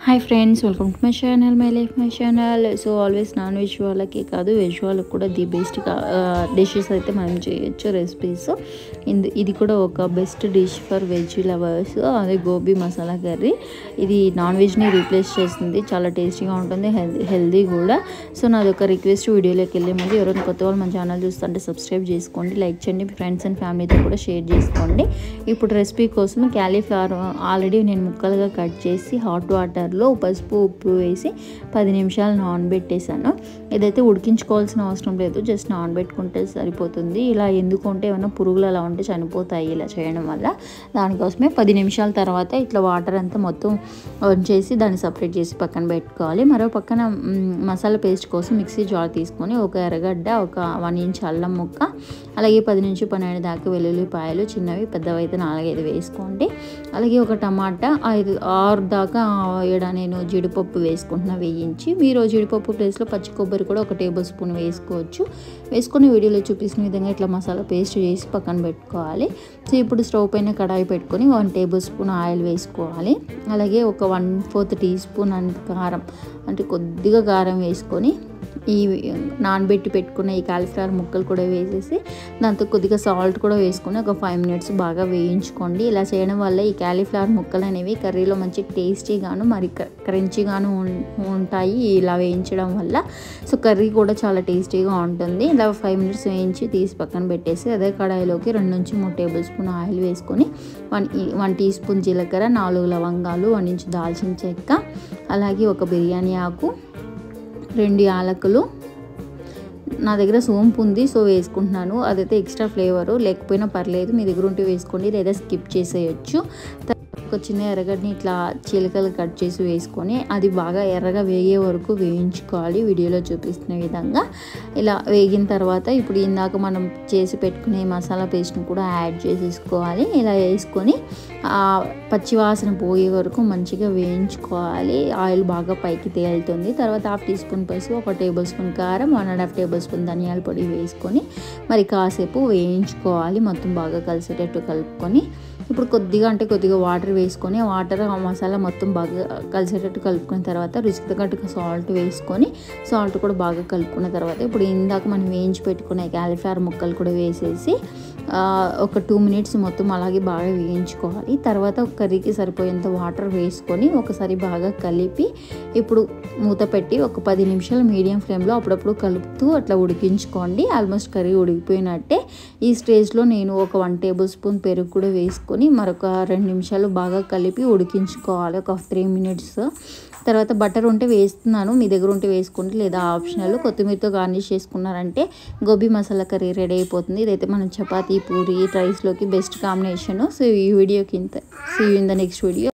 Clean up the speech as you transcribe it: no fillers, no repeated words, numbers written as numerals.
Hi friends, welcome to my channel, my life my channel. So always non veg వాళ్ళకి కాదు, veg వాళ్ళకి కూడా the best dishes అయితే మనం చేయొచ్చు రెసిపీస్. ఇది కూడా ఒక best dish for veg lovers. అదే గోబీ మసాలా కర్రీ. ఇది నాన్ వెజ్ని రీప్లేస్ చేస్తుంది, చాలా టేస్టీగా ఉంటుంది, హెల్దీ కూడా. సో నాది ఒక రిక్వెస్ట్, వీడియోలోకి వెళ్ళే ముందు ఎవరైనా కొత్త వాళ్ళు మన ఛానల్ చూస్తుంటే సబ్స్క్రైబ్ చేసుకోండి, లైక్ చేయండి, మీ ఫ్రెండ్స్ అండ్ ఫ్యామిలీతో కూడా షేర్ చేసుకోండి. ఇప్పుడు రెసిపీ కోసం క్యాలీఫ్లవర్ ఆల్రెడీ నేను ముక్కలుగా కట్ చేసి హాట్ వాటర్ పసుపు ఉప్పు వేసి 10 నిమిషాలు నానబెట్టేసాను. ఇదైతే ఉడికించుకోవాల్సిన అవసరం లేదు, జస్ట్ నానబెట్టుకుంటే సరిపోతుంది. ఇలా ఎందుకంటే ఏమైనా పురుగులు అలా ఉంటే చనిపోతాయి ఇలా చేయడం వల్ల. దానికోసమే 10 నిమిషాల తర్వాత ఇట్లా వాటర్ అంతా మొత్తం ఆన్ చేసి దాన్ని సపరేట్ చేసి పక్కన పెట్టుకోవాలి. మరో పక్కన మసాలా పేస్ట్ కోసం మిక్సీ జార్ తీసుకొని ఒక ఎర్రగడ్డ, ఒక 1 ఇంచ్ అల్లం ముక్క, అలాగే 10 నుంచి 12 దాకా వెల్లుల్లిపాయలు, చిన్నవి పెద్దవి అయితే 4-5 వేసుకోండి. అలాగే ఒక టమాటా 5-6 దాకా నేను జీడిపప్పు వేసుకుంటున్నా వేయించి. మీరు జీడిపప్పు ప్లేస్లో పచ్చి కొబ్బరి కూడా 1 టేబుల్ స్పూన్ వేసుకోవచ్చు. వేసుకొని వీడియోలో చూపిస్తున్న విధంగా ఇట్లా మసాలా పేస్ట్ చేసి పక్కన పెట్టుకోవాలి. సో ఇప్పుడు స్టవ్ పైన కడాయి పెట్టుకొని 1 టేబుల్ స్పూన్ ఆయిల్ వేసుకోవాలి. అలాగే ఒక 1/4 టీ స్పూన్ అంత కారం, అంటే కొద్దిగా కారం వేసుకొని ఈ నానబెట్టి పెట్టుకున్న ఈ కాలీఫ్లవర్ ముక్కలు కూడా వేసేసి దాంతో కొద్దిగా సాల్ట్ కూడా వేసుకొని ఒక 5 మినిట్స్ బాగా వేయించుకోండి. ఇలా చేయడం వల్ల ఈ కాలీఫ్లవర్ ముక్కలు అనేవి కర్రీలో మంచి టేస్టీగాను మరి క్రంచీగాను ఉంటాయి ఇలా వేయించడం వల్ల. సో కర్రీ కూడా చాలా టేస్టీగా ఉంటుంది. ఇలా 5 మినిట్స్ వేయించి తీసి పక్కన పెట్టేసి అదే కడాయిలోకి 2 నుంచి 3 టేబుల్ స్పూన్ ఆయిల్ వేసుకొని 1 టీ స్పూన్ జీలకర్ర, 4 లవంగాలు, 1 ఇంచ్ దాల్చిన చెక్క, అలాగే ఒక బిర్యానీ ఆకు, 2 యాలకులు. నా దగ్గర సోంపు ఉంది, సో వేసుకుంటున్నాను. అదైతే ఎక్స్ట్రా ఫ్లేవరు, లేకపోయినా పర్లేదు, మీ దగ్గర ఉంటే వేసుకోండి, లేదా స్కిప్ చేసేయచ్చు. ఒక చిన్న ఎర్రగడ్డని ఇట్లా చీలికలు కట్ చేసి వేసుకొని అది బాగా ఎర్రగా వేగే వరకు వేయించుకోవాలి, వీడియోలో చూపిస్తున్న విధంగా. ఇలా వేగిన తర్వాత ఇప్పుడు ఇందాక మనం చేసి పెట్టుకునే మసాలా పేస్ట్ని కూడా యాడ్ చేసేసుకోవాలి. ఇలా వేసుకొని పచ్చివాసన పోయే వరకు మంచిగా వేయించుకోవాలి. ఆయిల్ బాగా పైకి తేలుతుంది. తర్వాత 1/2 టీ స్పూన్ పసుపు, 1 టేబుల్ స్పూన్ కారం, 1.5 టేబుల్ స్పూన్ ధనియాల పొడి వేసుకొని మరి కాసేపు వేయించుకోవాలి, మొత్తం బాగా కలిసేటట్టు కలుపుకొని. ఇప్పుడు కొద్దిగా వాటర్ వేసుకొని ఆ మసాలా మొత్తం బాగా కలిసేటట్టు కలుపుకున్న తర్వాత రుచికి తగ్గట్టుగా సాల్ట్ వేసుకొని సాల్ట్ కూడా బాగా కలుపుకున్న తర్వాత ఇప్పుడు ఇందాక మనం వేయించి పెట్టుకునే కాలీఫ్లవర్ ముక్కలు కూడా వేసేసి ఒక 2 మినిట్స్ మొత్తం అలాగే బాగా వేయించుకోవాలి. తర్వాత ఒక కర్రీకి సరిపోయేంత వాటర్ వేసుకొని ఒకసారి బాగా కలిపి ఇప్పుడు మూత పెట్టి ఒక 10 నిమిషాలు మీడియం ఫ్లేమ్లో అప్పుడప్పుడు కలుపుతూ అట్లా ఉడికించుకోండి. ఆల్మోస్ట్ కర్రీ ఉడికిపోయినట్టే. ఈ స్టేజ్లో నేను ఒక 1 టేబుల్ స్పూన్ పెరుగు కూడా వేసుకొని మరొక 2 నిమిషాలు బాగా కలిపి ఉడికించుకోవాలి, ఒక 3 మినిట్స్. తర్వాత బటర్ ఉంటే వేస్తున్నాను, మీ దగ్గర ఉంటే వేసుకోండి, లేదా ఆప్షనల్. కొత్తిమీరతో గార్నిష్ చేసుకున్నారంటే గోబీ మసాలా కర్రీ రెడీ అయిపోతుంది. ఇదైతే మనం చపాతీ, పూరి, రైస్లోకి బెస్ట్ కాంబినేషను. సో ఈ వీడియోకి ఇంత. See you in the next video.